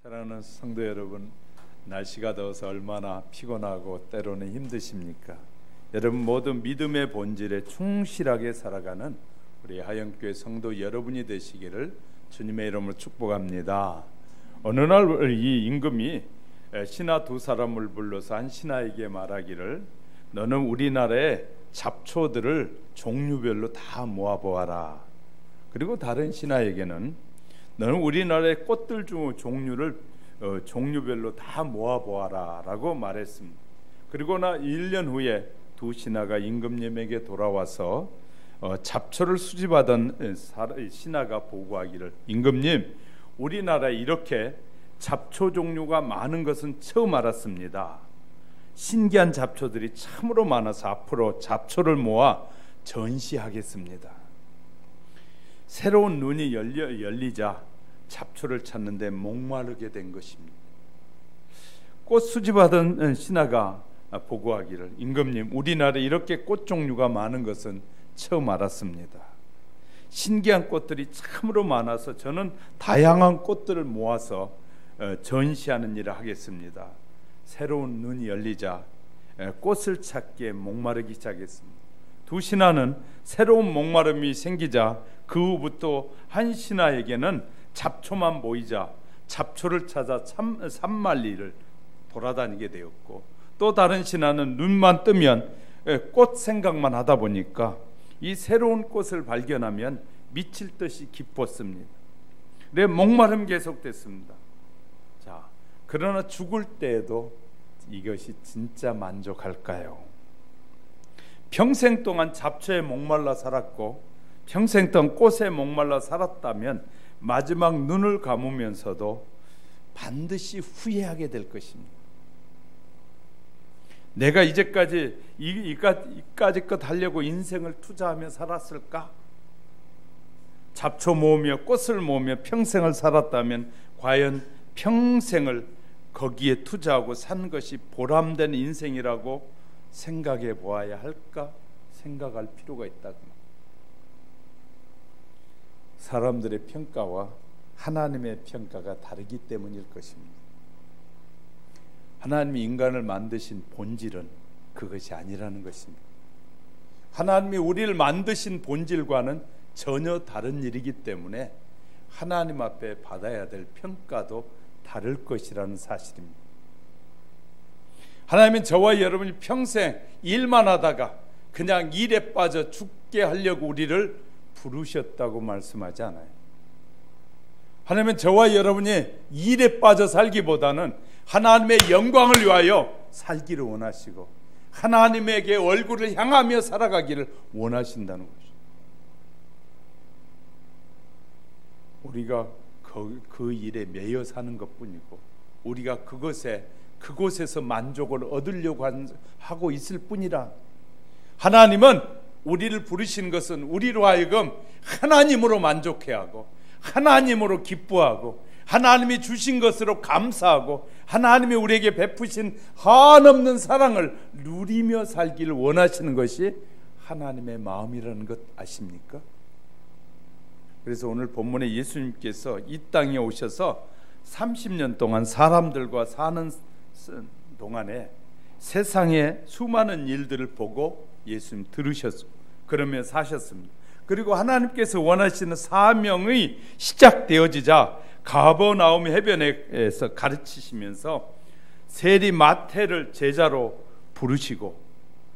사랑하는 성도 여러분, 날씨가 더워서 얼마나 피곤하고 때로는 힘드십니까? 여러분 모두 믿음의 본질에 충실하게 살아가는 우리 하영교회 성도 여러분이 되시기를 주님의 이름으로 축복합니다. 어느 날 이 임금이 신하 두 사람을 불러서 한 신하에게 말하기를, 너는 우리나라의 잡초들을 종류별로 다 모아보아라. 그리고 다른 신하에게는 너는 우리나라의 꽃들 중 종류를 종류별로 다 모아보아라 라고 말했습니다. 그리고 나 1년 후에 두 신하가 임금님에게 돌아와서 잡초를 수집하던 신하가 보고하기를, 임금님, 우리나라에 이렇게 잡초 종류가 많은 것은 처음 알았습니다. 신기한 잡초들이 참으로 많아서 앞으로 잡초를 모아 전시하겠습니다. 새로운 눈이 열리자 잡초를 찾는데 목마르게 된 것입니다. 꽃 수집하던 신하가 보고하기를, 임금님, 우리나라에 이렇게 꽃 종류가 많은 것은 처음 알았습니다. 신기한 꽃들이 참으로 많아서 저는 다양한 꽃들을 모아서 전시하는 일을 하겠습니다. 새로운 눈이 열리자 꽃을 찾기에 목마르기 시작했습니다. 두 신하는 새로운 목마름이 생기자 그 후부터 한 신하에게는 잡초만 보이자 잡초를 찾아 산만리를 돌아다니게 되었고, 또 다른 신하는 눈만 뜨면 꽃 생각만 하다 보니까 이 새로운 꽃을 발견하면 미칠 듯이 기뻤습니다. 내 목마름 계속됐습니다. 자, 그러나 죽을 때에도 이것이 진짜 만족할까요? 평생 동안 잡초에 목말라 살았고 평생 동안 꽃에 목말라 살았다면 마지막 눈을 감으면서도 반드시 후회하게 될 것입니다. 내가 이제까지 이까지 것 하려고 인생을 투자하며 살았을까? 잡초 모으며 꽃을 모으며 평생을 살았다면 과연 평생을 거기에 투자하고 산 것이 보람된 인생이라고 생각해 보아야 할까? 생각할 필요가 있다. 사람들의 평가와 하나님의 평가가 다르기 때문일 것입니다. 하나님이 인간을 만드신 본질은 그것이 아니라는 것입니다. 하나님이 우리를 만드신 본질과는 전혀 다른 일이기 때문에 하나님 앞에 받아야 될 평가도 다를 것이라는 사실입니다. 하나님은 저와 여러분이 평생 일만 하다가 그냥 일에 빠져 죽게 하려고 우리를 부르셨다고 말씀하지 않아요. 하나님은 저와 여러분이 일에 빠져 살기보다는 하나님의 영광을 위하여 살기를 원하시고 하나님에게 얼굴을 향하며 살아가기를 원하신다는 것이죠. 우리가 그 일에 매여 사는 것뿐이고 우리가 그곳에서 만족을 얻으려고 하고 있을 뿐이라. 하나님은 우리를 부르신 것은 우리로 하여금 하나님으로 만족해야 하고 하나님으로 기뻐하고 하나님이 주신 것으로 감사하고 하나님이 우리에게 베푸신 한없는 사랑을 누리며 살기를 원하시는 것이 하나님의 마음이라는 것 아십니까? 그래서 오늘 본문에 예수님께서 이 땅에 오셔서 30년 동안 사람들과 사는 동안에 세상의 수많은 일들을 보고 예수님 들으셨고 그러며 사셨습니다. 그리고 하나님께서 원하시는 사명이 시작되어지자 가버나움 해변에서 가르치시면서 세리 마태를 제자로 부르시고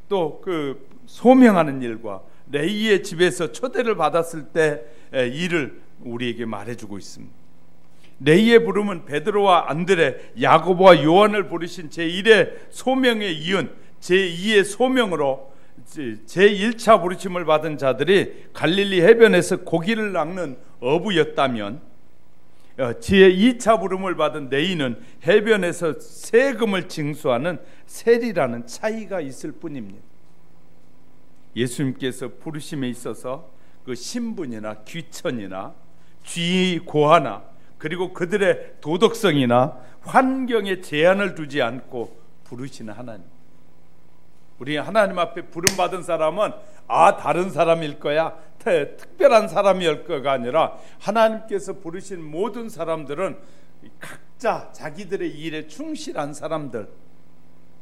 또 그 소명하는 일과 레위의 집에서 초대를 받았을 때 일을 우리에게 말해주고 있습니다. 레위의 부름은 베드로와 안드레, 야고보와 요한을 부르신 제1의 소명에 이은 제2의 소명으로 제1차 부르심을 받은 자들이 갈릴리 해변에서 고기를 낚는 어부였다면 제2차 부름을 받은 레위는 해변에서 세금을 징수하는 세리라는 차이가 있을 뿐입니다. 예수님께서 부르심에 있어서 그 신분이나 귀천이나 쥐 고하나 그리고 그들의 도덕성이나 환경에 제한을 두지 않고 부르시는 하나님. 우리 하나님 앞에 부름받은 사람은 다른 사람일 거야, 특별한 사람일 거가 아니라 하나님께서 부르신 모든 사람들은 각자 자기들의 일에 충실한 사람들.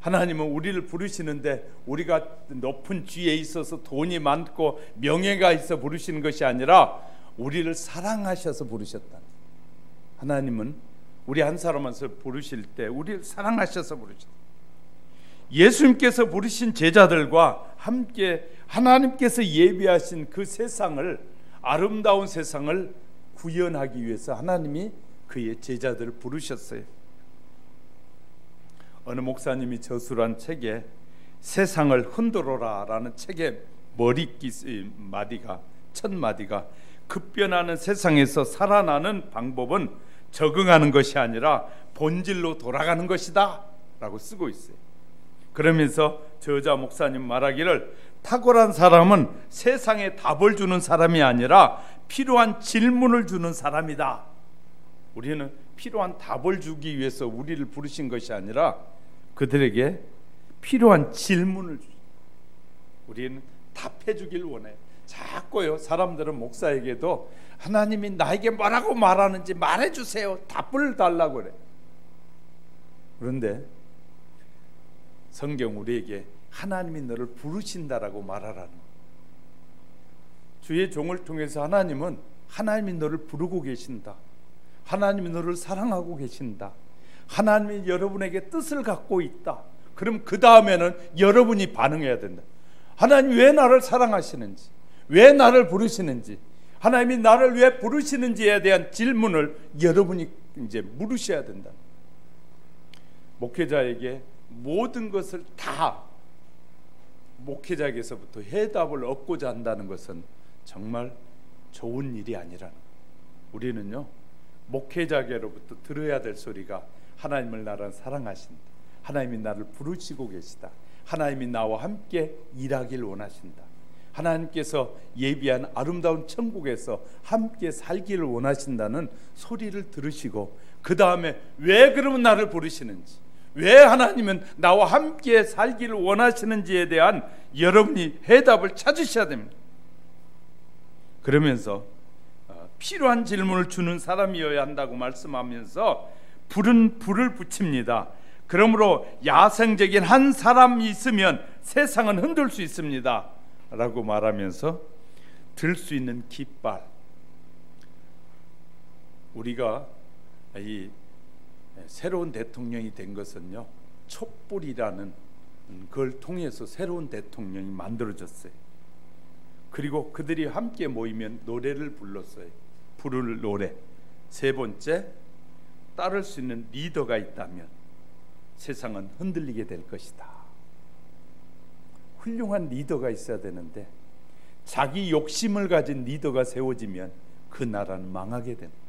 하나님은 우리를 부르시는데 우리가 높은 지위에 있어서 돈이 많고 명예가 있어 부르시는 것이 아니라 우리를 사랑하셔서 부르셨다. 하나님은 우리 한 사람한테 부르실 때 우리를 사랑하셔서 부르셨다. 예수님께서 부르신 제자들과 함께 하나님께서 예비하신 그 세상을, 아름다운 세상을 구현하기 위해서 하나님이 그의 제자들을 부르셨어요. 어느 목사님이 저술한 책에 세상을 흔들어라 라는 책의 머리기 마디가, 첫 마디가, 급변하는 세상에서 살아나는 방법은 적응하는 것이 아니라 본질로 돌아가는 것이다 라고 쓰고 있어요. 그러면서 저 여자 목사님 말하기를, 탁월한 사람은 세상에 답을 주는 사람이 아니라 필요한 질문을 주는 사람이다. 우리는 필요한 답을 주기 위해서 우리를 부르신 것이 아니라 그들에게 필요한 질문을 우리는 답해 주길 원해요. 자꾸요, 사람들은 목사에게도 하나님이 나에게 뭐라고 말하는지 말해 주세요, 답을 달라고 그래. 그런데 성경 우리에게 하나님이 너를 부르신다라고 말하라는 거예요. 주의 종을 통해서 하나님이 너를 부르고 계신다. 하나님이 너를 사랑하고 계신다. 하나님이 여러분에게 뜻을 갖고 있다. 그럼 그 다음에는 여러분이 반응해야 된다. 하나님 왜 나를 사랑하시는지, 왜 나를 부르시는지, 하나님이 나를 왜 부르시는지에 대한 질문을 여러분이 이제 물으셔야 된다. 목회자에게 모든 것을 다 목회자에게서부터 해답을 얻고자 한다는 것은 정말 좋은 일이 아니라는 거예요. 우리는요, 목회자에게로부터 들어야 될 소리가 하나님을 나를 사랑하신다, 하나님이 나를 부르시고 계시다, 하나님이 나와 함께 일하길 원하신다, 하나님께서 예비한 아름다운 천국에서 함께 살기를 원하신다는 소리를 들으시고, 그 다음에 왜 그러면 나를 부르시는지, 왜 하나님은 나와 함께 살기를 원하시는지에 대한 여러분이 해답을 찾으셔야 됩니다. 그러면서 필요한 질문을 주는 사람이어야 한다고 말씀하면서 불을 붙입니다. 그러므로 야생적인 한 사람이 있으면 세상은 흔들 수 있습니다 라고 말하면서 들 수 있는 깃발, 우리가 이 새로운 대통령이 된 것은요, 촛불이라는 그걸 통해서 새로운 대통령이 만들어졌어요. 그리고 그들이 함께 모이면 노래를 불렀어요. 부를 노래. 세 번째, 따를 수 있는 리더가 있다면 세상은 흔들리게 될 것이다. 훌륭한 리더가 있어야 되는데 자기 욕심을 가진 리더가 세워지면 그 나라는 망하게 됩니다.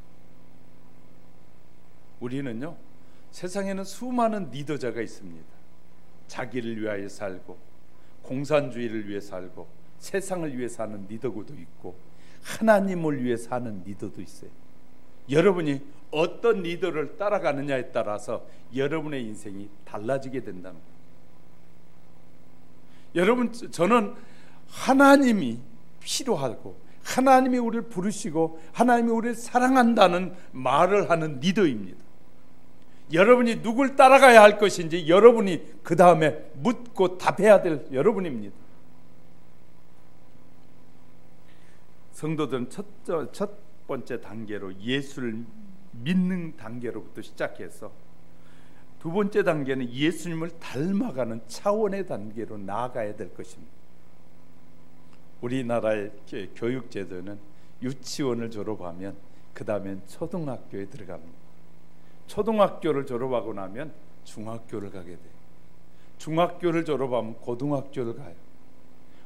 우리는요, 세상에는 수많은 리더자가 있습니다. 자기를 위하여 살고 공산주의를 위해 살고 세상을 위해 사는 리더도 있고 하나님을 위해 사는 리더도 있어요. 여러분이 어떤 리더를 따라가느냐에 따라서 여러분의 인생이 달라지게 된다는 거예요. 여러분, 저는 하나님이 필요하고 하나님이 우리를 부르시고 하나님이 우리를 사랑한다는 말을 하는 리더입니다. 여러분이 누굴 따라가야 할 것인지 여러분이 그 다음에 묻고 답해야 될 여러분입니다. 성도들은 첫 번째 단계로 예수를 믿는 단계로부터 시작해서 두 번째 단계는 예수님을 닮아가는 차원의 단계로 나아가야 될 것입니다. 우리나라의 교육제도는 유치원을 졸업하면 그 다음엔 초등학교에 들어갑니다. 초등학교를 졸업하고 나면 중학교를 가게 돼요. 중학교를 졸업하면 고등학교를 가요.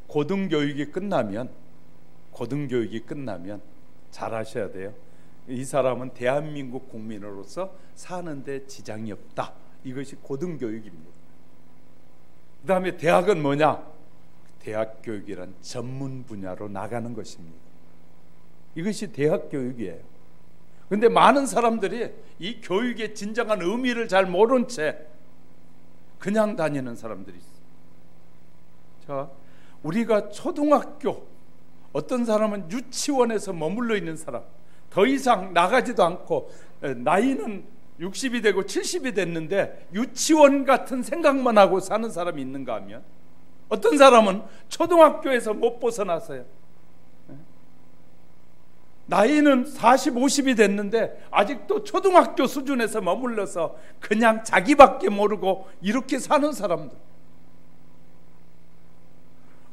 고등교육이 끝나면 잘 아셔야 돼요. 이 사람은 대한민국 국민으로서 사는데 지장이 없다. 이것이 고등교육입니다. 그 다음에 대학은 뭐냐? 대학교육이란 전문 분야로 나가는 것입니다. 이것이 대학교육이에요. 그런데 많은 사람들이 이 교육의 진정한 의미를 잘 모른 채 그냥 다니는 사람들이 있어요. 자, 우리가 초등학교, 어떤 사람은 유치원에서 머물러 있는 사람, 더 이상 나가지도 않고 나이는 60이 되고 70이 됐는데 유치원 같은 생각만 하고 사는 사람이 있는가 하면, 어떤 사람은 초등학교에서 못 벗어났어요. 나이는 40, 50이 됐는데 아직도 초등학교 수준에서 머물러서 그냥 자기밖에 모르고 이렇게 사는 사람들.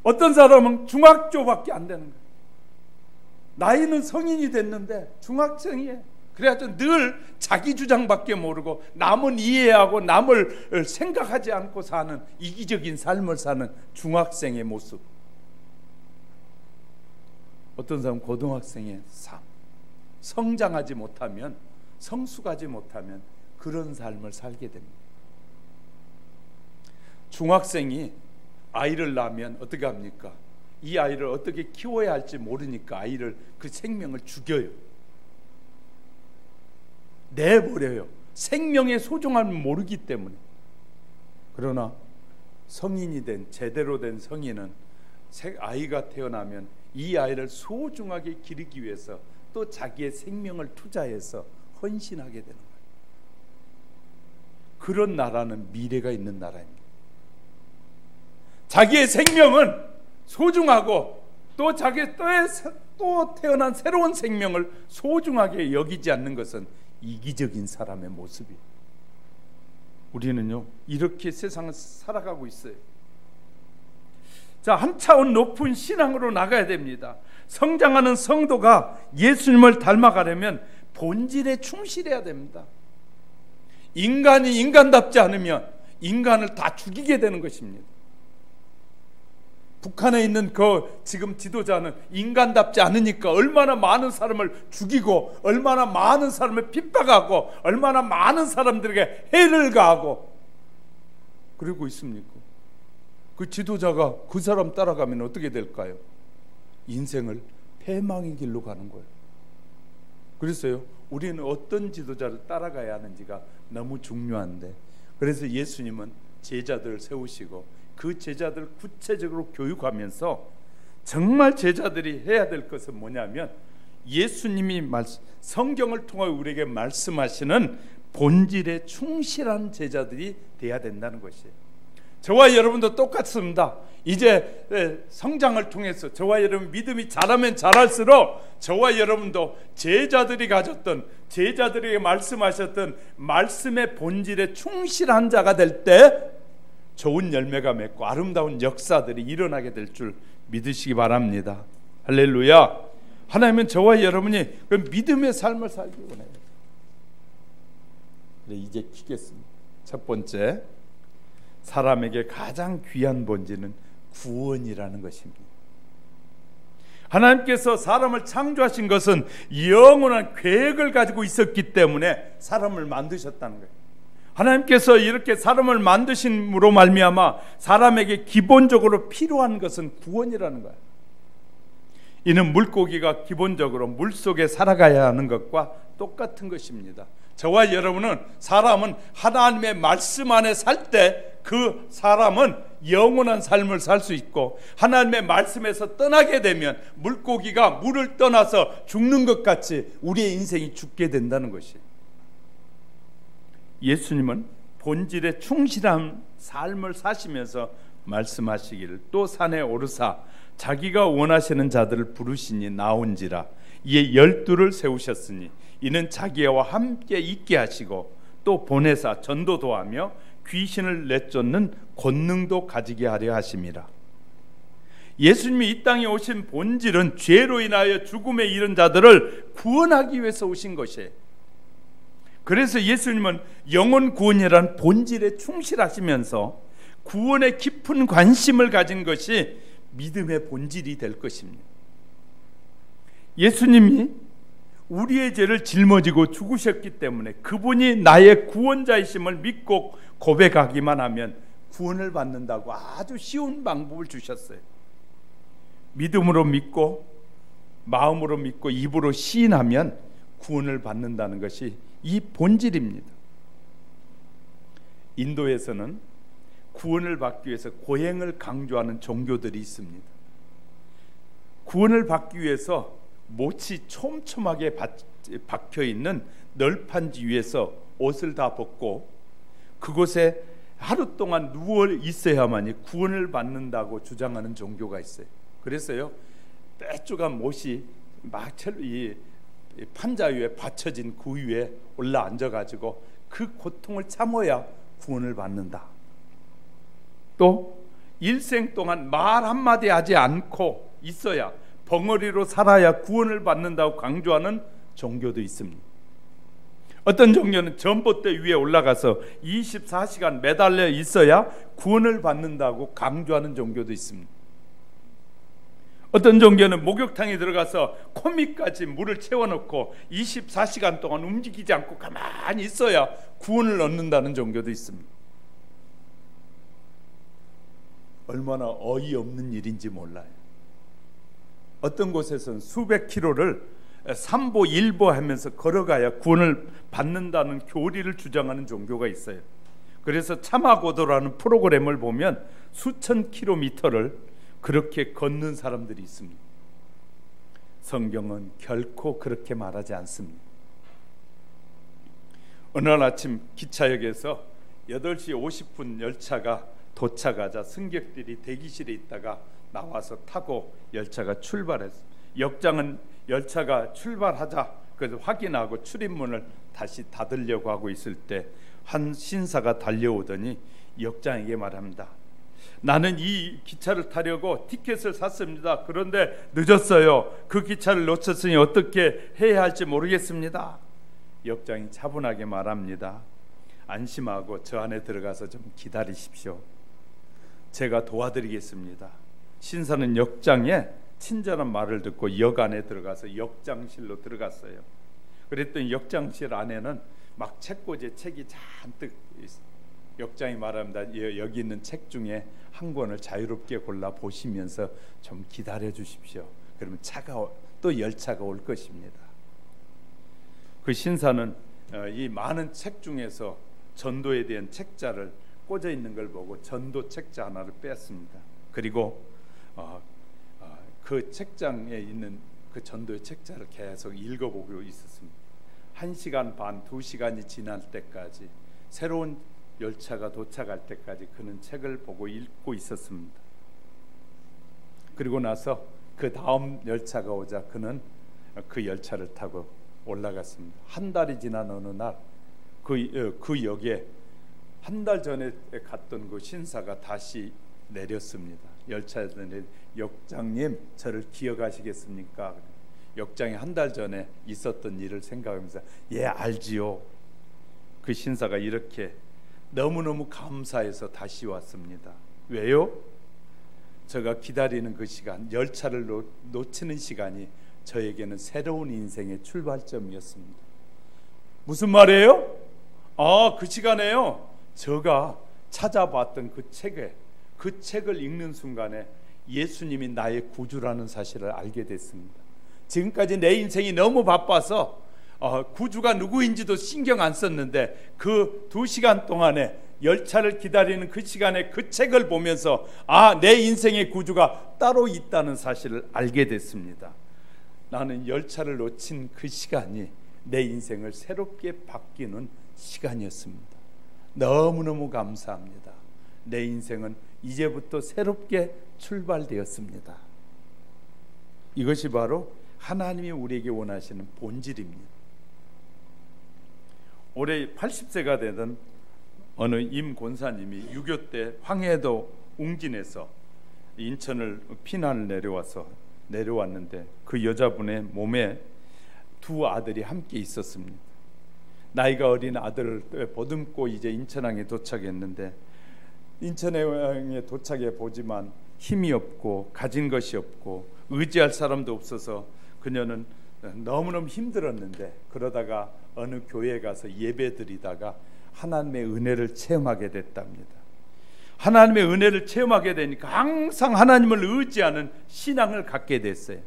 어떤 사람은 중학교밖에 안 되는 거예요. 나이는 성인이 됐는데 중학생이에요. 그래가지고 늘 자기 주장밖에 모르고 남은 이해하고 남을 생각하지 않고 사는 이기적인 삶을 사는 중학생의 모습. 어떤 사람은 고등학생의 삶, 성장하지 못하면, 성숙하지 못하면 그런 삶을 살게 됩니다. 중학생이 아이를 낳으면 어떻게 합니까? 이 아이를 어떻게 키워야 할지 모르니까 아이를, 그 생명을 죽여요. 내버려요. 생명의 소중함을 모르기 때문에. 그러나 성인이 된, 제대로 된 성인은 아이가 태어나면 이 아이를 소중하게 기르기 위해서 또 자기의 생명을 투자해서 헌신하게 되는 거예요. 그런 나라는 미래가 있는 나라입니다. 자기의 생명은 소중하고 또 또 태어난 새로운 생명을 소중하게 여기지 않는 것은 이기적인 사람의 모습이에요. 우리는요, 이렇게 세상을 살아가고 있어요. 자, 한 차원 높은 신앙으로 나가야 됩니다. 성장하는 성도가 예수님을 닮아가려면 본질에 충실해야 됩니다. 인간이 인간답지 않으면 인간을 다 죽이게 되는 것입니다. 북한에 있는 그 지금 지도자는 인간답지 않으니까 얼마나 많은 사람을 죽이고 얼마나 많은 사람을 핍박하고 얼마나 많은 사람들에게 해를 가하고 그러고 있습니까? 그 지도자가 그 사람 따라가면 어떻게 될까요? 인생을 패망의 길로 가는 거예요. 그래서요, 우리는 어떤 지도자를 따라가야 하는지가 너무 중요한데, 그래서 예수님은 제자들을 세우시고 그 제자들을 구체적으로 교육하면서 정말 제자들이 해야 될 것은 뭐냐면, 예수님이 성경을 통해 우리에게 말씀하시는 본질에 충실한 제자들이 돼야 된다는 것이에요. 저와 여러분도 똑같습니다. 이제 성장을 통해서 저와 여러분 믿음이 자라면 자랄수록 저와 여러분도 제자들이 가졌던, 제자들에게 말씀하셨던 말씀의 본질에 충실한 자가 될 때 좋은 열매가 맺고 아름다운 역사들이 일어나게 될 줄 믿으시기 바랍니다. 할렐루야. 하나님은 저와 여러분이 그 믿음의 삶을 살기 원해요. 그래, 이제 키겠습니다. 첫 번째, 사람에게 가장 귀한 본질은 구원이라는 것입니다. 하나님께서 사람을 창조하신 것은 영원한 계획을 가지고 있었기 때문에 사람을 만드셨다는 거예요. 하나님께서 이렇게 사람을 만드심으로 말미암아 사람에게 기본적으로 필요한 것은 구원이라는 거예요. 이는 물고기가 기본적으로 물속에 살아가야 하는 것과 똑같은 것입니다. 저와 여러분은, 사람은 하나님의 말씀 안에 살 때 그 사람은 영원한 삶을 살 수 있고, 하나님의 말씀에서 떠나게 되면 물고기가 물을 떠나서 죽는 것 같이 우리의 인생이 죽게 된다는 것이에요. 예수님은 본질에 충실한 삶을 사시면서 말씀하시기를, 또 산에 오르사 자기가 원하시는 자들을 부르시니 나온지라. 이에 12를 세우셨으니 이는 자기와 함께 있게 하시고 또 보내사 전도도 하며 귀신을 내쫓는 권능도 가지게 하려 하심이라. 예수님이 이 땅에 오신 본질은 죄로 인하여 죽음에 이른 자들을 구원하기 위해서 오신 것이에요. 그래서 예수님은 영혼 구원이라는 본질에 충실하시면서 구원에 깊은 관심을 가진 것이 믿음의 본질이 될 것입니다. 예수님이 우리의 죄를 짊어지고 죽으셨기 때문에 그분이 나의 구원자이심을 믿고 고백하기만 하면 구원을 받는다고 아주 쉬운 방법을 주셨어요. 믿음으로 믿고 마음으로 믿고 입으로 시인하면 구원을 받는다는 것이 이 본질입니다. 인도에서는 구원을 받기 위해서 고행을 강조하는 종교들이 있습니다. 구원을 받기 위해서 못이 촘촘하게 박혀 있는 널판지 위에서 옷을 다 벗고 그곳에 하루 동안 누워 있어야만이 구원을 받는다고 주장하는 종교가 있어요. 그래서요, 뾰족한 못이 막 이 판자 위에 받쳐진 그 위에 올라 앉아가지고 그 고통을 참아야 구원을 받는다. 또 일생 동안 말 한마디 하지 않고 있어야, 벙어리로 살아야 구원을 받는다고 강조하는 종교도 있습니다. 어떤 종교는 전봇대 위에 올라가서 24시간 매달려 있어야 구원을 받는다고 강조하는 종교도 있습니다. 어떤 종교는 목욕탕에 들어가서 코밑까지 물을 채워놓고 24시간 동안 움직이지 않고 가만히 있어야 구원을 얻는다는 종교도 있습니다. 얼마나 어이없는 일인지 몰라요. 어떤 곳에서는 수백 킬로를 삼보 1보 하면서 걸어가야 구원을 받는다는 교리를 주장하는 종교가 있어요. 그래서 참화고도라는 프로그램을 보면 수천 킬로미터를 그렇게 걷는 사람들이 있습니다. 성경은 결코 그렇게 말하지 않습니다. 어느 날 아침 기차역에서 8시 50분 열차가 도착하자 승객들이 대기실에 있다가 나와서 타고 열차가 출발했어요. 역장은 열차가 출발하자 그래서 확인하고 출입문을 다시 닫으려고 하고 있을 때 한 신사가 달려오더니 역장에게 말합니다. 나는 이 기차를 타려고 티켓을 샀습니다. 그런데 늦었어요. 그 기차를 놓쳤으니 어떻게 해야 할지 모르겠습니다. 역장이 차분하게 말합니다. 안심하고 저 안에 들어가서 좀 기다리십시오. 제가 도와드리겠습니다. 신사는 역장의 친절한 말을 듣고 역 안에 들어가서 역장실로 들어갔어요. 그랬더니 역장실 안에는 막 책꽂이에 책이 잔뜩 있어요. 역장이 말합니다. 여기 있는 책 중에 한 권을 자유롭게 골라 보시면서 좀 기다려 주십시오. 그러면 또 열차가 올 것입니다. 그 신사는 이 많은 책 중에서 전도에 대한 책자를 꽂아 있는 걸 보고 전도 책자 하나를 뺐습니다. 그리고 그 책장에 있는 그 전도의 책자를 계속 읽어보고 있었습니다. 1시간 반, 2시간이 지날 때까지, 새로운 열차가 도착할 때까지 그는 책을 보고 읽고 있었습니다. 그리고 나서 그 다음 열차가 오자 그는 그 열차를 타고 올라갔습니다. 한 달이 지난 어느 날 그 역에 한 달 전에 갔던 그 신사가 다시 내렸습니다. 열차에서 역장님, 저를 기억하시겠습니까? 역장이 한 달 전에 있었던 일을 생각하면서 예, 알지요. 그 신사가 이렇게 너무너무 감사해서 다시 왔습니다. 왜요? 제가 기다리는 그 시간, 열차를 놓치는 시간이 저에게는 새로운 인생의 출발점이었습니다. 무슨 말이에요? 그 시간에요, 제가 찾아봤던 그 책을 읽는 순간에 예수님이 나의 구주라는 사실을 알게 됐습니다. 지금까지 내 인생이 너무 바빠서 구주가 누구인지도 신경 안 썼는데 그 2시간 동안에 열차를 기다리는 그 시간에 그 책을 보면서 내 인생의 구주가 따로 있다는 사실을 알게 됐습니다. 나는 열차를 놓친 그 시간이 내 인생을 새롭게 바뀌는 시간이었습니다. 너무너무 감사합니다. 내 인생은 이제부터 새롭게 출발되었습니다. 이것이 바로 하나님이 우리에게 원하시는 본질입니다. 올해 80세가 되던 어느 임 권사님이 6.25 때 황해도 웅진에서 인천을 피난을 내려왔는데 그 여자분의 몸에 2 아들이 함께 있었습니다. 나이가 어린 아들을 보듬고 이제 인천항에 도착했는데, 인천항에 도착해 보지만 힘이 없고 가진 것이 없고 의지할 사람도 없어서 그녀는 너무너무 힘들었는데, 그러다가 어느 교회에 가서 예배드리다가 하나님의 은혜를 체험하게 됐답니다. 하나님의 은혜를 체험하게 되니까 항상 하나님을 의지하는 신앙을 갖게 됐어요.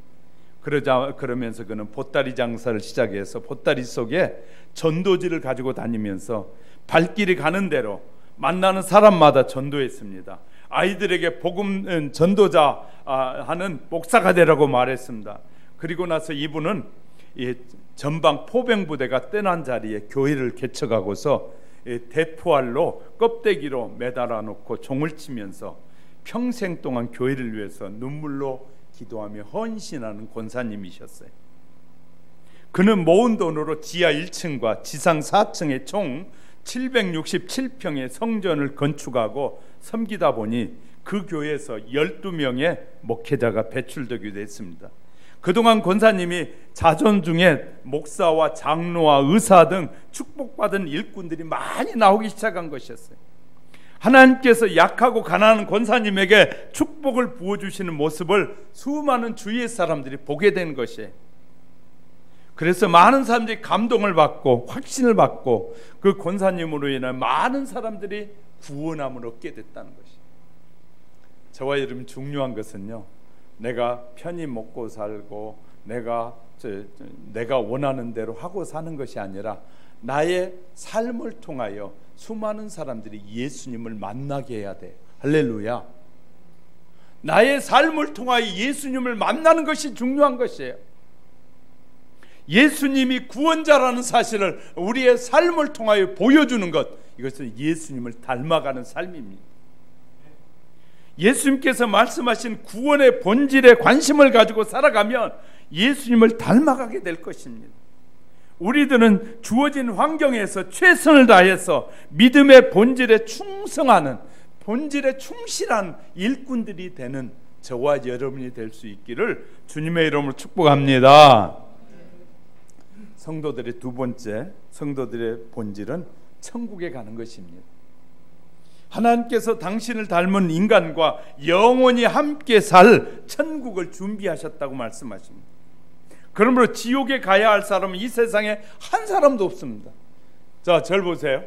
그러면서 그는 보따리 장사를 시작해서 보따리 속에 전도지를 가지고 다니면서 발길이 가는 대로 만나는 사람마다 전도했습니다. 아이들에게 복음 전도자 하는 목사가 되라고 말했습니다. 그리고 나서 이분은 전방 포병부대가 떠난 자리에 교회를 개척하고서 대포알로 껍데기로 매달아 놓고 종을 치면서 평생 동안 교회를 위해서 눈물로 기도하며 헌신하는 권사님이셨어요. 그는 모은 돈으로 지하 1층과 지상 4층의 총 767평의 성전을 건축하고 섬기다 보니 그 교회에서 12명의 목회자가 배출되기도 했습니다. 그동안 권사님이 자존 중에 목사와 장로와 의사 등 축복받은 일꾼들이 많이 나오기 시작한 것이었어요. 하나님께서 약하고 가난한 권사님에게 축복을 부어주시는 모습을 수많은 주위의 사람들이 보게 된 것이에요. 그래서 많은 사람들이 감동을 받고 확신을 받고 그 권사님으로 인해 많은 사람들이 구원함을 얻게 됐다는 것이에요. 저와 여러분 중요한 것은요, 내가 편히 먹고 살고 내가 원하는 대로 하고 사는 것이 아니라 나의 삶을 통하여 수많은 사람들이 예수님을 만나게 해야 돼. 할렐루야. 나의 삶을 통하여 예수님을 만나는 것이 중요한 것이에요. 예수님이 구원자라는 사실을 우리의 삶을 통하여 보여주는 것, 이것은 예수님을 닮아가는 삶입니다. 예수님께서 말씀하신 구원의 본질에 관심을 가지고 살아가면 예수님을 닮아가게 될 것입니다. 우리들은 주어진 환경에서 최선을 다해서 믿음의 본질에 충성하는, 본질에 충실한 일꾼들이 되는 저와 여러분이 될 수 있기를 주님의 이름으로 축복합니다. 성도들의 두 번째, 성도들의 본질은 천국에 가는 것입니다. 하나님께서 당신을 닮은 인간과 영원히 함께 살 천국을 준비하셨다고 말씀하십니다. 그러므로 지옥에 가야 할 사람은 이 세상에 한 사람도 없습니다. 자, 절 보세요.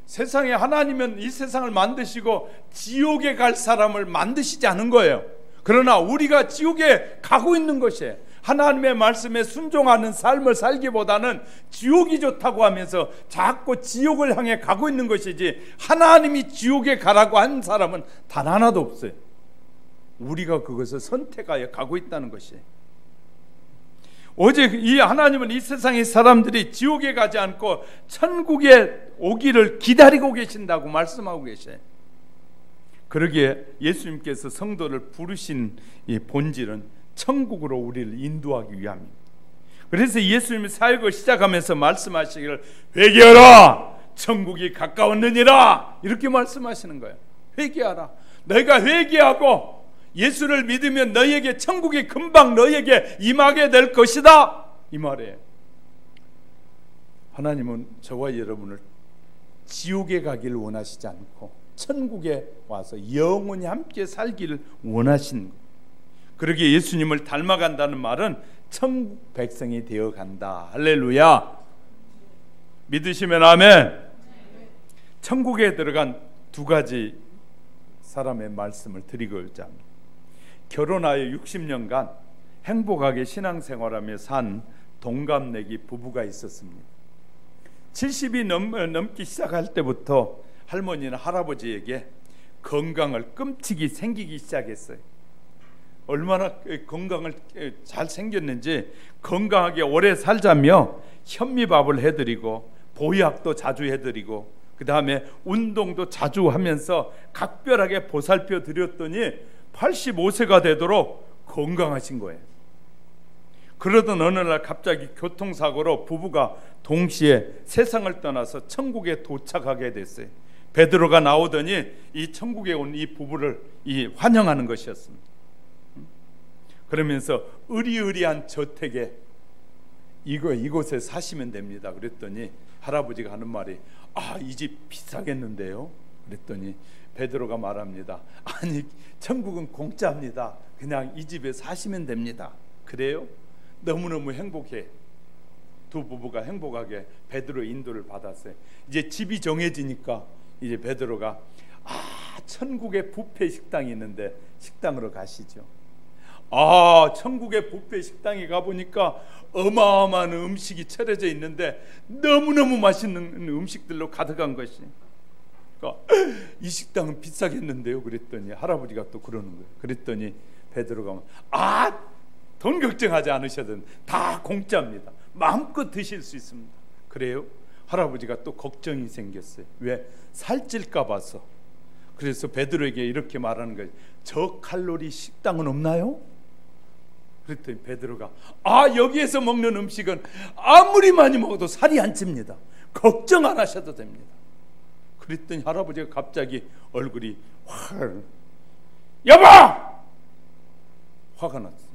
세상에 하나님은 이 세상을 만드시고 지옥에 갈 사람을 만드시지 않은 거예요. 그러나 우리가 지옥에 가고 있는 것이에요. 하나님의 말씀에 순종하는 삶을 살기보다는 지옥이 좋다고 하면서 자꾸 지옥을 향해 가고 있는 것이지, 하나님이 지옥에 가라고 한 사람은 단 하나도 없어요. 우리가 그것을 선택하여 가고 있다는 것이에요. 오직 이 하나님은 이 세상의 사람들이 지옥에 가지 않고 천국에 오기를 기다리고 계신다고 말씀하고 계셔요. 그러기에 예수님께서 성도를 부르신 이 본질은 천국으로 우리를 인도하기 위함입니다. 그래서 예수님이 사역을 시작하면서 말씀하시기를 회개하라, 천국이 가까웠느니라, 이렇게 말씀하시는 거예요. 회개하라. 너희가 회개하고 예수를 믿으면 너희에게 천국이 금방 너희에게 임하게 될 것이다, 이 말이에요. 하나님은 저와 여러분을 지옥에 가기를 원하시지 않고 천국에 와서 영원히 함께 살기를 원하시는 거예요. 그러기에 예수님을 닮아간다는 말은 천국 백성이 되어간다. 할렐루야. 믿으시면 아멘. 천국에 들어간 두 가지 사람의 말씀을 드리고자 합니다. 결혼하여 60년간 행복하게 신앙생활하며 산 동갑내기 부부가 있었습니다. 70이 넘기 시작할 때부터 할머니는 할아버지에게 건강을 끔찍이 생기기 시작했어요. 얼마나 건강을 잘 생겼는지 건강하게 오래 살자며 현미밥을 해드리고 보약도 자주 해드리고 그 다음에 운동도 자주 하면서 각별하게 보살펴 드렸더니 85세가 되도록 건강하신 거예요. 그러던 어느 날 갑자기 교통사고로 부부가 동시에 세상을 떠나서 천국에 도착하게 됐어요. 베드로가 나오더니 이 천국에 온 이 부부를 환영하는 것이었습니다. 그러면서 의리의리한 저택에 이곳에 사시면 됩니다. 그랬더니 할아버지가 하는 말이 이 집 비싸겠는데요? 그랬더니 베드로가 말합니다. 아니, 천국은 공짜입니다. 그냥 이 집에 사시면 됩니다. 그래요? 너무너무 행복해. 두 부부가 행복하게 베드로의 인도를 받았어요. 이제 집이 정해지니까 이제 베드로가 천국에 뷔페 식당이 있는데 식당으로 가시죠. 천국의 뷔페 식당에 가보니까 어마어마한 음식이 차려져 있는데 너무너무 맛있는 음식들로 가득한 것이. 이 식당은 비싸겠는데요. 그랬더니 할아버지가 또 그러는 거예요. 그랬더니 베드로가 돈 걱정하지 않으셔도 다 공짜입니다. 마음껏 드실 수 있습니다. 그래요? 할아버지가 또 걱정이 생겼어요. 왜? 살찔까 봐서. 그래서 베드로에게 이렇게 말하는 거예요. 저칼로리 식당은 없나요? 그랬더니 베드로가 여기에서 먹는 음식은 아무리 많이 먹어도 살이 안 찝니다. 걱정 안 하셔도 됩니다. 그랬더니 할아버지가 갑자기 얼굴이 여보! 화가 났어요.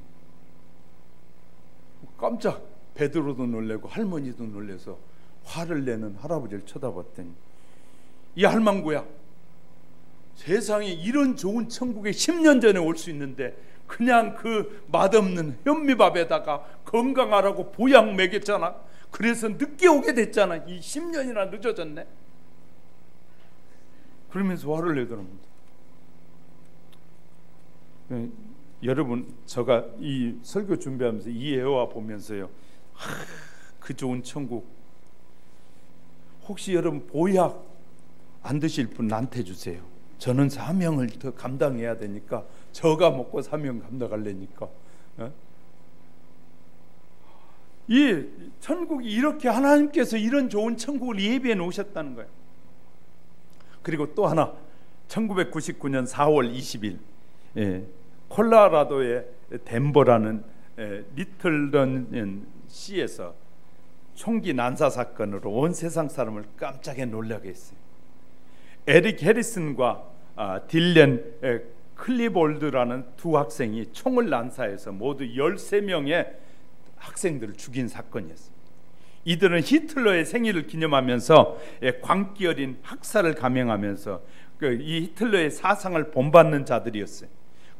깜짝 베드로도 놀래고 할머니도 놀래서 화를 내는 할아버지를 쳐다봤더니 이 할망구야, 세상에 이런 좋은 천국에 10년 전에 올 수 있는데 그냥 그 맛없는 현미밥에다가 건강하라고 보약 먹였잖아. 그래서 늦게 오게 됐잖아. 이 10년이나 늦어졌네. 그러면서 화를 내더랍니다. 여러분, 제가 이 설교 준비하면서 이 애와 보면서요, 그 좋은 천국, 혹시 여러분 보약 안 드실 분 나한테 주세요. 저는 사명을 더 감당해야 되니까, 저가 먹고 사명 감당하려니까. 이 천국이 이렇게 하나님께서 이런 좋은 천국을 예비해 놓으셨다는 거예요. 그리고 또 하나, 1999년 4월 20일 콜로라도의 덴버라는 리틀던 시에서 총기 난사 사건으로 온 세상 사람을 깜짝에 놀라게 했어요. 에릭 해리슨과 딜렌 클리볼드라는 두 학생이 총을 난사해서 모두 13명의 학생들을 죽인 사건이었어요. 이들은 히틀러의 생일을 기념하면서 광기 어린 학살을 감행하면서 이 히틀러의 사상을 본받는 자들이었어요.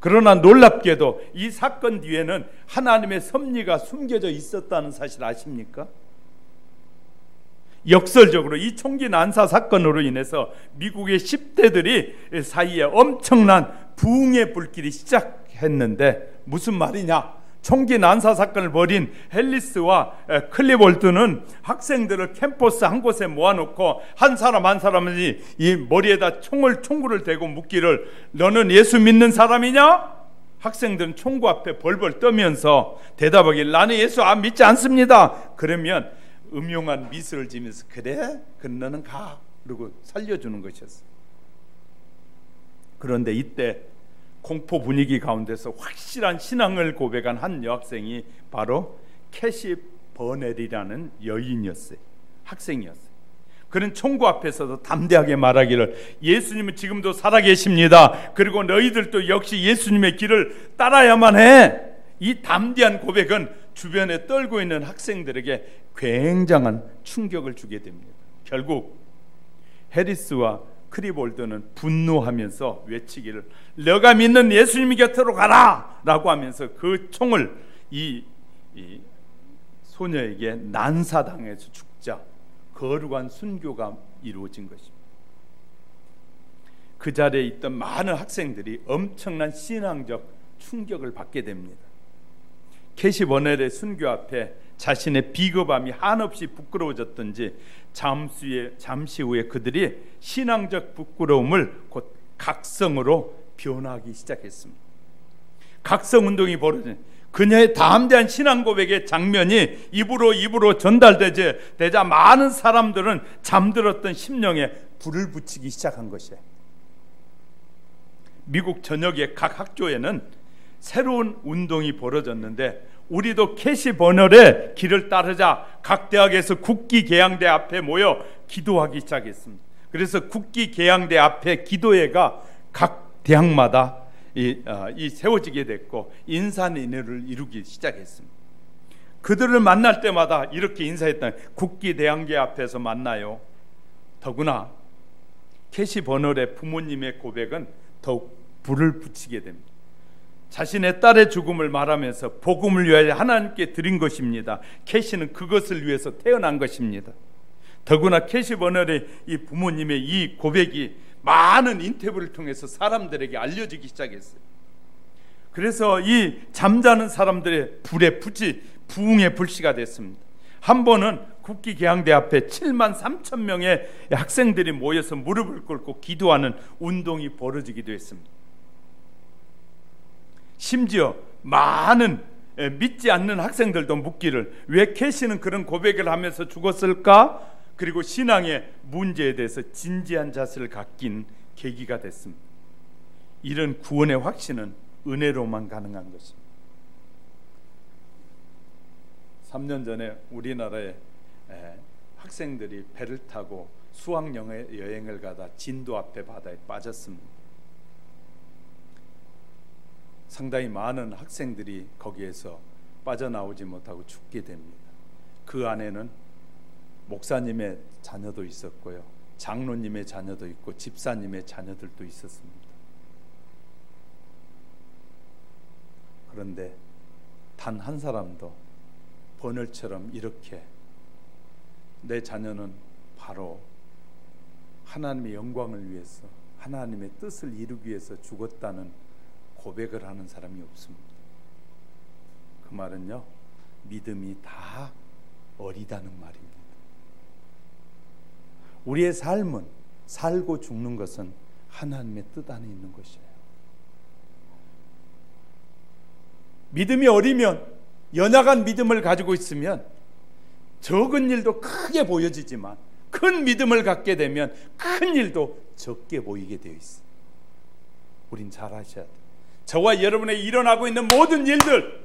그러나 놀랍게도 이 사건 뒤에는 하나님의 섭리가 숨겨져 있었다는 사실 아십니까? 역설적으로 이 총기 난사 사건으로 인해서 미국의 10대들이 사이에 엄청난 부흥의 불길이 시작했는데, 무슨 말이냐? 총기 난사 사건을 벌인 헬리스와 클리볼트는 학생들을 캠퍼스 한 곳에 모아놓고 한 사람 한 사람이 이 머리에다 총구를 대고 묻기를, 너는 예수 믿는 사람이냐? 학생들은 총구 앞에 벌벌 떠면서 대답하길, 나는 예수 믿지 않습니다. 그러면 음흉한 미소를 지면서, 그래? 그럼 너는 가. 그러고 살려주는 것이었어요. 그런데 이때 공포 분위기 가운데서 확실한 신앙을 고백한 한 여학생이 바로 캐시 버넬이라는 여인이었어요. 학생이었어요. 그는 총구 앞에서도 담대하게 말하기를, 예수님은 지금도 살아계십니다. 그리고 너희들도 역시 예수님의 길을 따라야만 해. 이 담대한 고백은 주변에 떨고 있는 학생들에게 굉장한 충격을 주게 됩니다. 결국 해리스와 크리볼드는 분노하면서 외치기를, 너가 믿는 예수님 곁으로 가라! 라고 하면서 그 총을 이 소녀에게 난사당해서 죽자 거룩한 순교가 이루어진 것입니다. 그 자리에 있던 많은 학생들이 엄청난 신앙적 충격을 받게 됩니다. 캐시 버넬의 순교 앞에 자신의 비겁함이 한없이 부끄러워졌던지 잠시 후에 그들이 신앙적 부끄러움을 곧 각성으로 변하기 시작했습니다. 각성운동이 벌어진 그녀의 담대한 신앙 고백의 장면이 입으로 전달되자 많은 사람들은 잠들었던 심령에 불을 붙이기 시작한 것이에요. 미국 전역의 각 학교에는 새로운 운동이 벌어졌는데, 우리도 캐시 버널의 길을 따르자 각 대학에서 국기계양대 앞에 모여 기도하기 시작했습니다. 그래서 국기계양대 앞에 기도회가 각 대학마다 세워지게 됐고 인산인해를 이루기 시작했습니다. 그들을 만날 때마다 이렇게 인사했다. 국기대양대 앞에서 만나요. 더구나 캐시 버널의 부모님의 고백은 더욱 불을 붙이게 됩니다. 자신의 딸의 죽음을 말하면서 복음을 위하여 하나님께 드린 것입니다. 캐시는 그것을 위해서 태어난 것입니다. 더구나 캐시 버널의 이 부모님의 이 고백이 많은 인터뷰를 통해서 사람들에게 알려지기 시작했어요. 그래서 이 잠자는 사람들의 불에 부흥의 불씨가 됐습니다. 한 번은 국기계양대 앞에 7만 3천 명의 학생들이 모여서 무릎을 꿇고 기도하는 운동이 벌어지기도 했습니다. 심지어 많은 믿지 않는 학생들도 묻기를 왜 캐시는 그런 고백을 하면서 죽었을까? 그리고 신앙의 문제에 대해서 진지한 자세를 갖긴 계기가 됐습니다. 이런 구원의 확신은 은혜로만 가능한 것입니다. 3년 전에 우리나라에 학생들이 배를 타고 수학여행을 가다 진도 앞에 바다에 빠졌습니다. 상당히 많은 학생들이 거기에서 빠져나오지 못하고 죽게 됩니다. 그 안에는 목사님의 자녀도 있었고요, 장로님의 자녀도 있고 집사님의 자녀들도 있었습니다. 그런데 단 한 사람도 버널처럼 이렇게 내 자녀는 바로 하나님의 영광을 위해서, 하나님의 뜻을 이루기 위해서 죽었다는 고백을 하는 사람이 없습니다. 그 말은요, 믿음이 다 어리다는 말입니다. 우리의 삶은, 살고 죽는 것은 하나님의 뜻 안에 있는 것이에요. 믿음이 어리면, 연약한 믿음을 가지고 있으면 적은 일도 크게 보여지지만 큰 믿음을 갖게 되면 큰 일도 적게 보이게 되어 있어요. 우린 잘 아셔야 돼요. 저와 여러분의 일어나고 있는 모든 일들,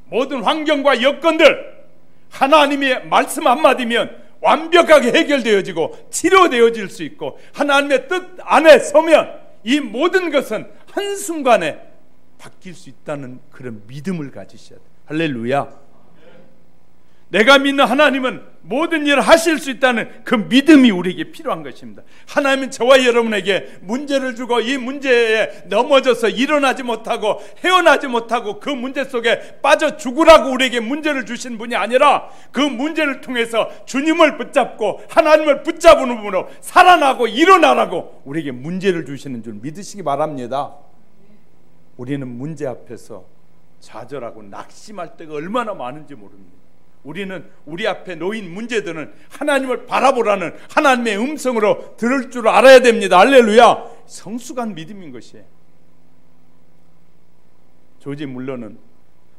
모든 환경과 여건들, 하나님의 말씀 한마디면 완벽하게 해결되어지고 치료되어질 수 있고, 하나님의 뜻 안에 서면 이 모든 것은 한순간에 바뀔 수 있다는 그런 믿음을 가지셔야 돼요. 할렐루야. 내가 믿는 하나님은 모든 일을 하실 수 있다는 그 믿음이 우리에게 필요한 것입니다. 하나님은 저와 여러분에게 문제를 주고 이 문제에 넘어져서 일어나지 못하고 헤어나지 못하고 그 문제 속에 빠져 죽으라고 우리에게 문제를 주신 분이 아니라, 그 문제를 통해서 주님을 붙잡고 하나님을 붙잡은 분으로 살아나고 일어나라고 우리에게 문제를 주시는 줄 믿으시기 바랍니다. 우리는 문제 앞에서 좌절하고 낙심할 때가 얼마나 많은지 모릅니다. 우리는 우리 앞에 놓인 문제들은 하나님을 바라보라는 하나님의 음성으로 들을 줄 알아야 됩니다. 할렐루야. 성숙한 믿음인 것이에요. 조지 물러는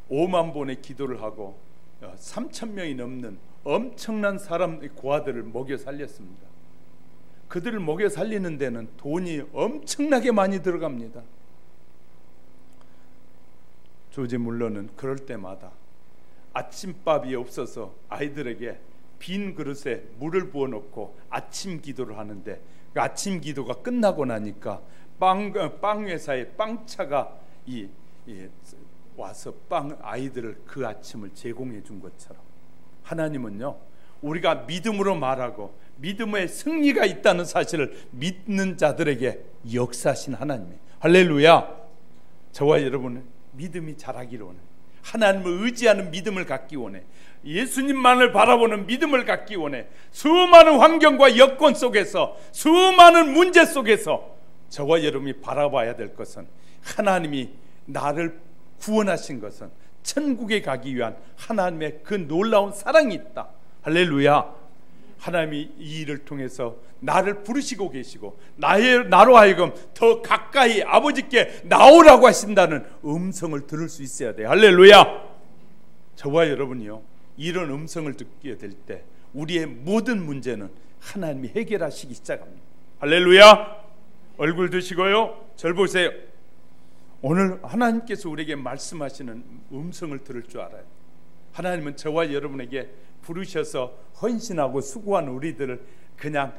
5만 번의 기도를 하고 3천 명이 넘는 엄청난 사람의 고아들을 먹여 살렸습니다. 그들을 먹여 살리는 데는 돈이 엄청나게 많이 들어갑니다. 조지 물러는 그럴 때마다 아침밥이 없어서 아이들에게 빈 그릇에 물을 부어놓고 아침 기도를 하는데, 그 아침 기도가 끝나고 나니까 빵 회사의 빵차가 와서 아이들을 그 아침을 제공해 준 것처럼, 하나님은요, 우리가 믿음으로 말하고 믿음의 승리가 있다는 사실을 믿는 자들에게 역사하신 하나님이에요. 할렐루야. 저와 여러분은 믿음이 자라기를 원해요. 하나님을 의지하는 믿음을 갖기 원해. 예수님만을 바라보는 믿음을 갖기 원해. 수많은 환경과 여건 속에서, 수많은 문제 속에서 저와 여러분이 바라봐야 될 것은, 하나님이 나를 구원하신 것은 천국에 가기 위한 하나님의 그 놀라운 사랑이 있다. 할렐루야. 하나님이 이 일을 통해서 나를 부르시고 계시고 나로 하여금 더 가까이 아버지께 나오라고 하신다는 음성을 들을 수 있어야 돼요. 할렐루야. 저와 여러분이요, 이런 음성을 듣게 될 때 우리의 모든 문제는 하나님이 해결하시기 시작합니다. 할렐루야. 얼굴 드시고요, 절 보세요. 오늘 하나님께서 우리에게 말씀하시는 음성을 들을 줄 알아요. 하나님은 저와 여러분에게 부르셔서 헌신하고 수고한 우리들을 그냥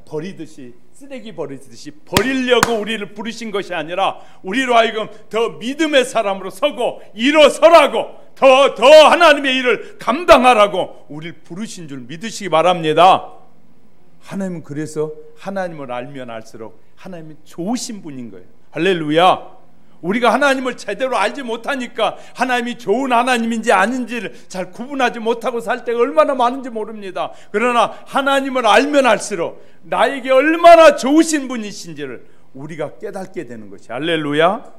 버리듯이, 쓰레기 버리듯이 버리려고 우리를 부르신 것이 아니라, 우리로 하여금 더 믿음의 사람으로 서고 일어서라고, 더 하나님의 일을 감당하라고 우리를 부르신 줄 믿으시기 바랍니다. 하나님은 그래서 하나님을 알면 알수록 하나님이 좋으신 분인 거예요. 할렐루야. 우리가 하나님을 제대로 알지 못하니까 하나님이 좋은 하나님인지 아닌지를 잘 구분하지 못하고 살 때가 얼마나 많은지 모릅니다. 그러나 하나님을 알면 알수록 나에게 얼마나 좋으신 분이신지를 우리가 깨닫게 되는 것이, 할렐루야.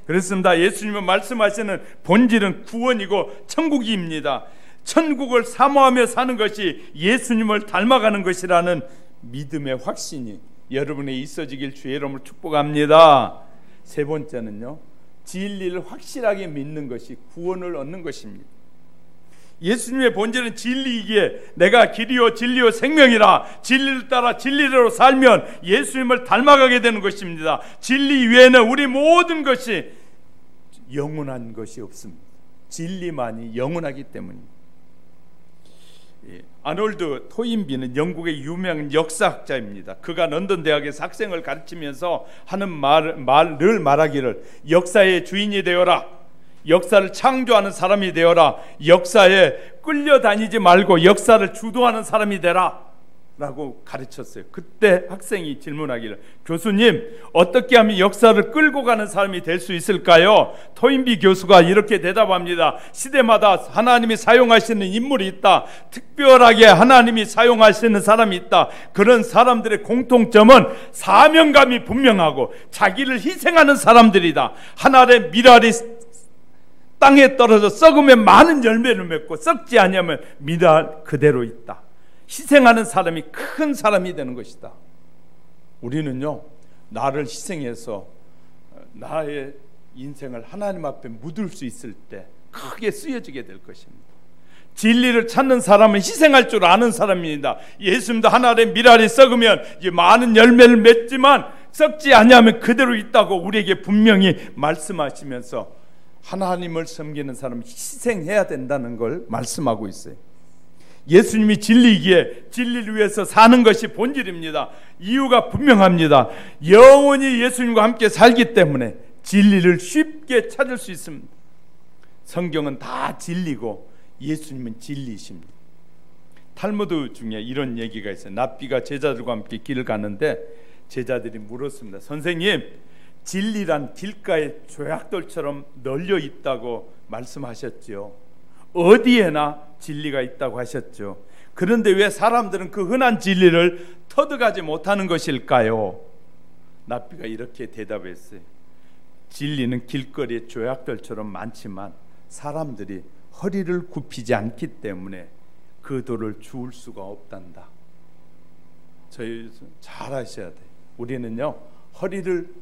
그렇습니다. 예수님은 말씀하시는 본질은 구원이고 천국입니다. 천국을 사모하며 사는 것이 예수님을 닮아가는 것이라는 믿음의 확신이 여러분에 있어지길 주의 이름으로 축복합니다. 세 번째는요, 진리를 확실하게 믿는 것이 구원을 얻는 것입니다. 예수님의 본질은 진리이기에 내가 길이요 진리요 생명이라, 진리를 따라 진리대로 살면 예수님을 닮아가게 되는 것입니다. 진리 외에는 우리 모든 것이 영원한 것이 없습니다. 진리만이 영원하기 때문입니다. 아놀드 토인비는 영국의 유명한 역사학자입니다. 그가 런던 대학에서 학생을 가르치면서 하는 늘 말하기를, 역사의 주인이 되어라, 역사를 창조하는 사람이 되어라, 역사에 끌려다니지 말고 역사를 주도하는 사람이 되라 라고 가르쳤어요. 그때 학생이 질문하기를, 교수님, 어떻게 하면 역사를 끌고 가는 사람이 될 수 있을까요? 토인비 교수가 이렇게 대답합니다. 시대마다 하나님이 사용하시는 인물이 있다. 특별하게 하나님이 사용하시는 사람이 있다. 그런 사람들의 공통점은 사명감이 분명하고 자기를 희생하는 사람들이다. 하나의 미랄이 땅에 떨어져 썩으면 많은 열매를 맺고 썩지 아니하면 미랄 그대로 있다. 희생하는 사람이 큰 사람이 되는 것이다. 우리는요, 나를 희생해서 나의 인생을 하나님 앞에 묻을 수 있을 때 크게 쓰여지게 될 것입니다. 진리를 찾는 사람은 희생할 줄 아는 사람입니다. 예수님도 하나의 미랄이 썩으면 이제 많은 열매를 맺지만 썩지 아니하면 그대로 있다고 우리에게 분명히 말씀하시면서 하나님을 섬기는 사람은 희생해야 된다는 걸 말씀하고 있어요. 예수님이 진리이기에 진리를 위해서 사는 것이 본질입니다. 이유가 분명합니다. 영원히 예수님과 함께 살기 때문에 진리를 쉽게 찾을 수 있습니다. 성경은 다 진리고 예수님은 진리이십니다. 탈무드 중에 이런 얘기가 있어요. 랍비가 제자들과 함께 길을 가는데 제자들이 물었습니다. 선생님, 진리란 길가에 조약돌처럼 널려 있다고 말씀하셨지요. 어디에나 진리가 있다고 하셨죠. 그런데 왜 사람들은 그 흔한 진리를 터득하지 못하는 것일까요? 랍비가 이렇게 대답했어요. 진리는 길거리에 조약돌처럼 많지만 사람들이 허리를 굽히지 않기 때문에 그 돌을 주울 수가 없단다. 저희 잘 아셔야 돼요. 우리는요, 허리를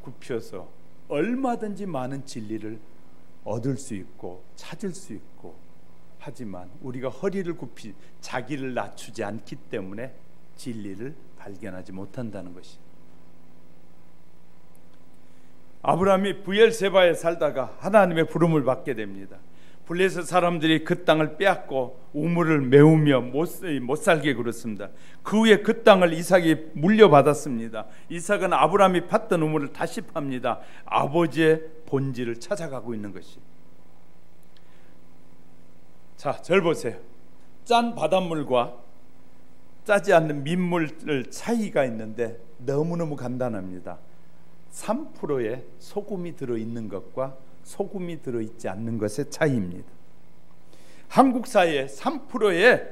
굽혀서 얼마든지 많은 진리를 얻을 수 있고 찾을 수 있고, 하지만 우리가 허리를 굽히 자기를 낮추지 않기 때문에 진리를 발견하지 못한다는 것이. 아브라함이 브엘세바에 살다가 하나님의 부름을 받게 됩니다. 블레셋 사람들이 그 땅을 빼앗고 우물을 메우며 못 살게 그렇습니다. 그 후에 그 땅을 이삭이 물려받았습니다. 이삭은 아브라함이 팠던 우물을 다시 팝니다. 아버지의 본질을 찾아가고 있는 것이. 자, 절 보세요. 짠 바닷물과 짜지 않는 민물 차이가 있는데 너무너무 간단합니다. 3%의 소금이 들어있는 것과 소금이 들어있지 않는 것의 차이입니다. 한국 사회에 3%의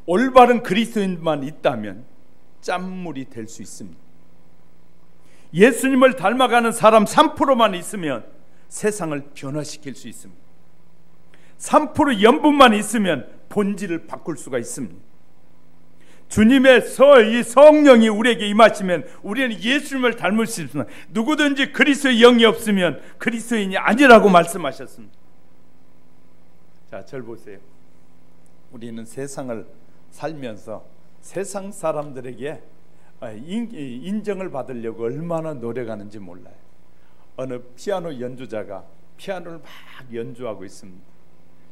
올바른 그리스도인만 있다면 짠물이 될 수 있습니다. 예수님을 닮아가는 사람 3%만 있으면 세상을 변화시킬 수 있습니다. 3% 염분만 있으면 본질을 바꿀 수가 있습니다. 주님의 이 성령이 우리에게 임하시면 우리는 예수님을 닮을 수 있습니다. 누구든지 그리스도의 영이 없으면 그리스도인이 아니라고 말씀하셨습니다. 자, 절 보세요. 우리는 세상을 살면서 세상 사람들에게 인정을 받으려고 얼마나 노력하는지 몰라요. 어느 피아노 연주자가 피아노를 막 연주하고 있습니다.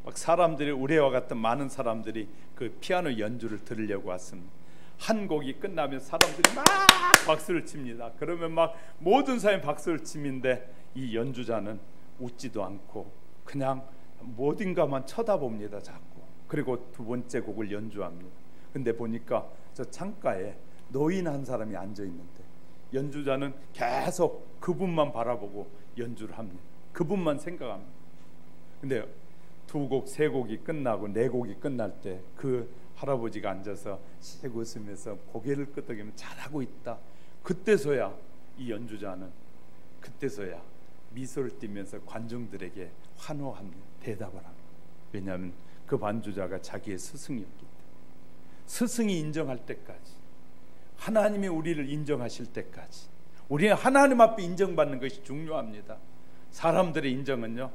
막 사람들이, 우리와 같은 많은 사람들이 그 피아노 연주를 들으려고 왔습니다. 한 곡이 끝나면 사람들이 막 박수를 칩니다. 그러면 막 모든 사람이 박수를 치는데 이 연주자는 웃지도 않고 그냥 어딘가만 쳐다봅니다. 자꾸. 그리고 두 번째 곡을 연주합니다. 근데 보니까 저 창가에 노인 한 사람이 앉아 있는데 연주자는 계속 그분만 바라보고 연주를 합니다. 그분만 생각합니다. 근데 두 곡, 세 곡이 끝나고 네 곡이 끝날 때 그 할아버지가 앉아서 씩 웃으면서 고개를 끄덕이면 잘하고 있다. 그때서야 이 연주자는 미소를 띠면서 관중들에게 환호합니다. 대답을 합니다. 왜냐하면 그 반주자가 자기의 스승이었기 때문에 스승이 인정할 때까지, 하나님이 우리를 인정하실 때까지 우리는 하나님 앞에 인정받는 것이 중요합니다. 사람들의 인정은요,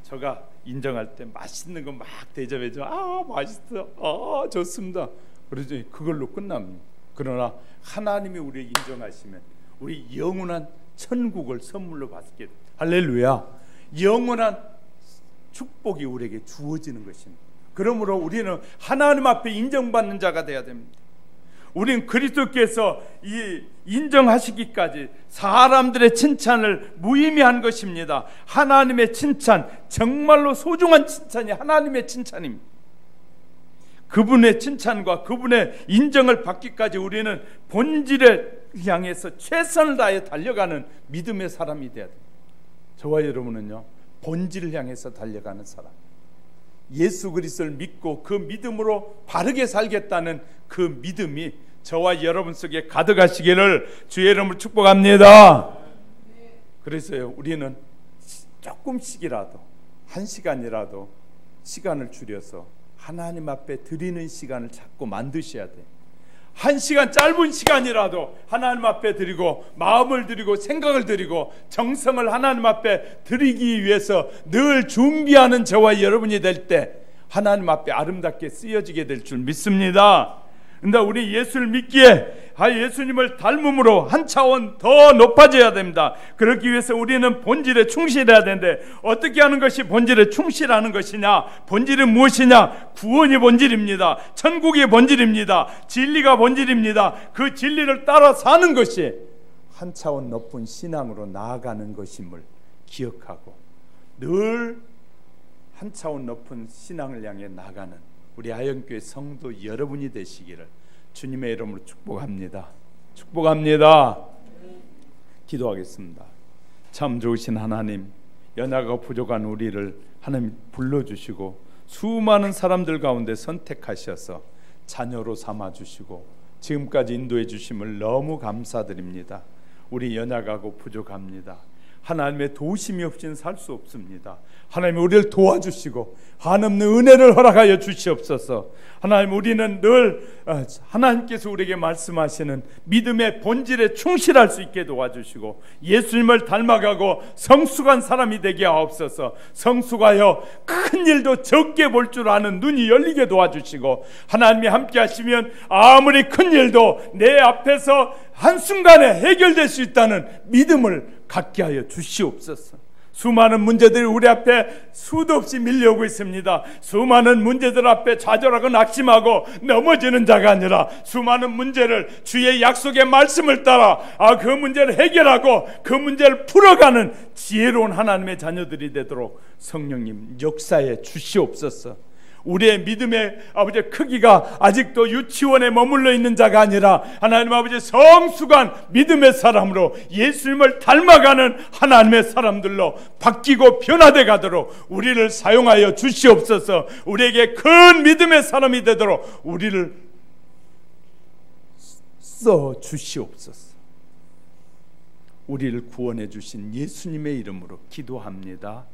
제가 인정할 때 맛있는 거 막 대접해줘. 맛있어, 좋습니다. 그러죠. 그걸로 끝납니다. 그러나 하나님이 우리를 인정하시면 우리 영원한 천국을 선물로 받게 됩니다. 할렐루야. 영원한 축복이 우리에게 주어지는 것입니다. 그러므로 우리는 하나님 앞에 인정받는 자가 되어야 됩니다. 우리는 그리스도께서 이 인정하시기까지 사람들의 칭찬을 무의미한 것입니다. 하나님의 칭찬, 정말로 소중한 칭찬이 하나님의 칭찬입니다. 그분의 칭찬과 그분의 인정을 받기까지 우리는 본질을 향해서 최선을 다해 달려가는 믿음의 사람이 되어야 됩니다. 저와 여러분은요, 본질을 향해서 달려가는 사람, 예수 그리스도를 믿고 그 믿음으로 바르게 살겠다는 그 믿음이 저와 여러분 속에 가득하시기를 주의 이름으로 축복합니다. 그래서요, 우리는 조금씩이라도, 1시간이라도 시간을 줄여서 하나님 앞에 드리는 시간을 자꾸 만드셔야 돼요. 1시간, 짧은 시간이라도 하나님 앞에 드리고, 마음을 드리고, 생각을 드리고, 정성을 하나님 앞에 드리기 위해서 늘 준비하는 저와 여러분이 될 때 하나님 앞에 아름답게 쓰여지게 될 줄 믿습니다. 근데 우리 예수를 믿기에 예수님을 닮음으로 한 차원 더 높아져야 됩니다. 그러기 위해서 우리는 본질에 충실해야 되는데, 어떻게 하는 것이 본질에 충실하는 것이냐? 본질은 무엇이냐? 구원이 본질입니다. 천국이 본질입니다. 진리가 본질입니다. 그 진리를 따라 사는 것이 한 차원 높은 신앙으로 나아가는 것임을 기억하고 늘 한 차원 높은 신앙을 향해 나가는 우리 아영교회 성도 여러분이 되시기를 주님의 이름으로 축복합니다. 축복합니다. 기도하겠습니다. 참 좋으신 하나님, 연약하고 부족한 우리를 하나님 불러주시고 수많은 사람들 가운데 선택하셔서 자녀로 삼아주시고 지금까지 인도해 주심을 너무 감사드립니다. 우리 연약하고 부족합니다. 하나님의 도우심이 없이는 살 수 없습니다. 하나님, 우리를 도와주시고 한없는 은혜를 허락하여 주시옵소서. 하나님, 우리는 늘 하나님께서 우리에게 말씀하시는 믿음의 본질에 충실할 수 있게 도와주시고 예수님을 닮아가고 성숙한 사람이 되게 하옵소서. 성숙하여 큰 일도 적게 볼 줄 아는 눈이 열리게 도와주시고, 하나님이 함께 하시면 아무리 큰 일도 내 앞에서 한순간에 해결될 수 있다는 믿음을 갖게 하여 주시옵소서. 수많은 문제들이 우리 앞에 수도 없이 밀려오고 있습니다. 수많은 문제들 앞에 좌절하고 낙심하고 넘어지는 자가 아니라 수많은 문제를 주의 약속의 말씀을 따라 그 문제를 해결하고 그 문제를 풀어가는 지혜로운 하나님의 자녀들이 되도록 성령님 역사해 주시옵소서. 우리의 믿음의 아버지 크기가 아직도 유치원에 머물러 있는 자가 아니라 하나님 아버지 성숙한 믿음의 사람으로 예수님을 닮아가는 하나님의 사람들로 바뀌고 변화돼 가도록 우리를 사용하여 주시옵소서. 우리에게 큰 믿음의 사람이 되도록 우리를 써 주시옵소서. 우리를 구원해 주신 예수님의 이름으로 기도합니다.